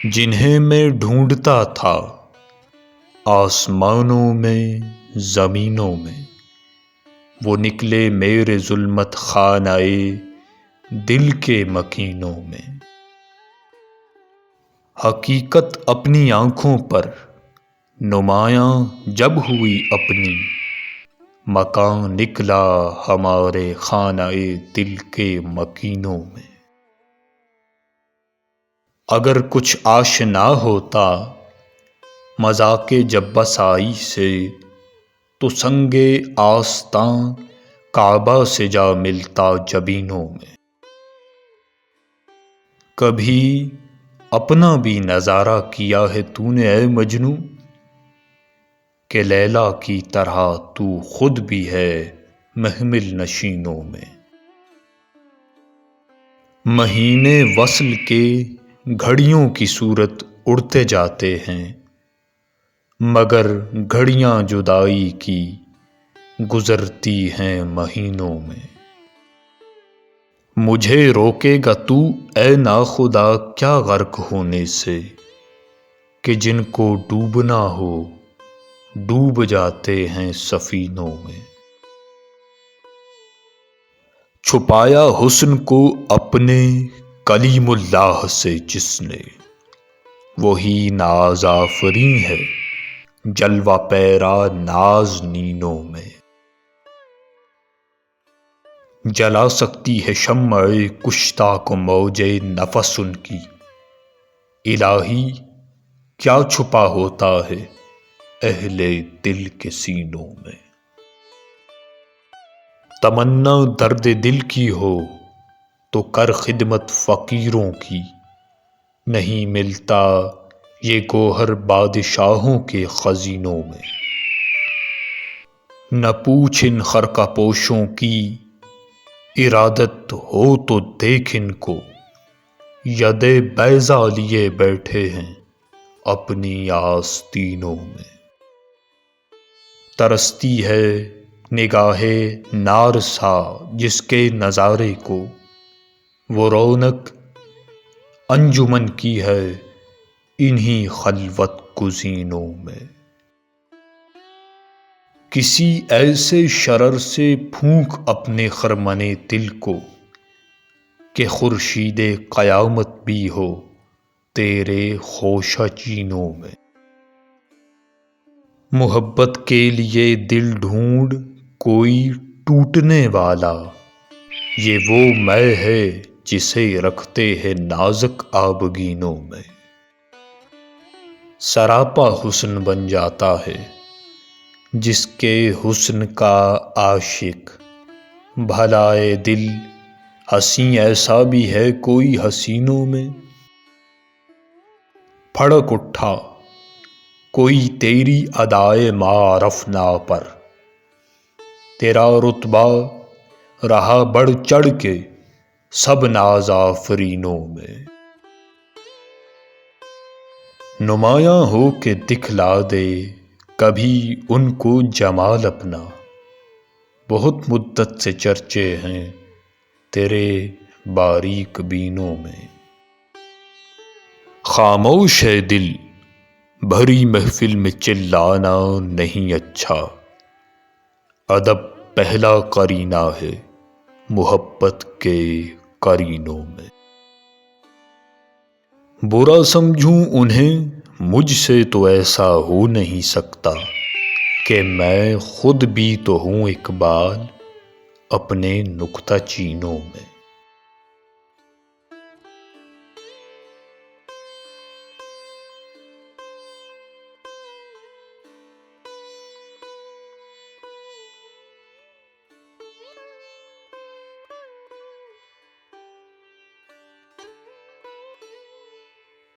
جنہیں میں ڈھونڈتا تھا آسمانوں میں زمینوں میں، وہ نکلے میرے ظلمت خانہ دل کے مکینوں میں۔ حقیقت اپنی آنکھوں پر نمایاں جب ہوئی اپنی، مکان نکلا ہمارے خانہ دل کے مکینوں میں۔ اگر کچھ آشنا ہوتا مذاق جب بسائی سے، تو سنگ آستاں کعبہ سے جا ملتا جبینوں میں۔ کبھی اپنا بھی نظارہ کیا ہے تو نے اے مجنوں، کہ لیلی کی طرح تو خود بھی ہے محمل نشینوں میں۔ مہینے وصل کے گھڑیوں کی صورت اڑتے جاتے ہیں، مگر گھڑیاں جدائی کی گزرتی ہیں مہینوں میں۔ مجھے روکے گا تو اے ناخدا کیا غرق ہونے سے، کہ جن کو ڈوبنا ہو ڈوب جاتے ہیں سفینوں میں۔ چھپایا حسن کو اپنے کلیم اللہ سے جس نے، وہی ناز آفریں ہے جلوہ پیرا نازنینوں میں۔ جلا سکتی ہے شمع کشتہ کو موج نفس ان کی، الہی کیا چھپا ہوتا ہے اہل دل کے سینوں میں۔ تمنا درد دل کی ہو تو کر خدمت فقیروں کی، نہیں ملتا یہ گوہر بادشاہوں کے خزینوں میں۔ نہ پوچھ ان خرقہ پوشوں کی ارادت ہو تو دیکھ ان کو، ید بیضا لیے بیٹھے ہیں اپنی آستینوں میں۔ ترستی ہے نگاہ نارسا جس کے نظارے کو، وہ رونق انجمن کی ہے انہی خلوت گزینوں میں۔ کسی ایسے شرر سے پھونک اپنے خرمن دل کو، کہ خورشید قیامت بھی ہو تیرے خوشہ چینوں میں۔ محبت کے لیے دل ڈھونڈ کوئی ٹوٹنے والا، یہ وہ میں ہے جسے رکھتے ہیں نازک آبگینوں میں۔ سراپا حسن بن جاتا ہے جس کے حسن کا عاشق، بھلا اے دل حسین ایسا بھی ہے کوئی حسینوں میں۔ پھڑک اٹھا کوئی تیری ادائے معرف نا پر، تیرا رتبہ رہا بڑھ چڑھ کے سب ناز آفرینوں میں۔ نمایاں ہو کے دکھلا دے کبھی ان کو جمال اپنا، بہت مدت سے چرچے ہیں تیرے باریک بینوں میں۔ خاموش ہے دل بھری محفل میں چلانا نہیں اچھا، ادب پہلا قرینہ ہے محبت کے قرینوں میں۔ برا سمجھوں انہیں مجھ سے تو ایسا ہو نہیں سکتا، کہ میں خود بھی تو ہوں اقبال اپنے نکتہ چینوں میں۔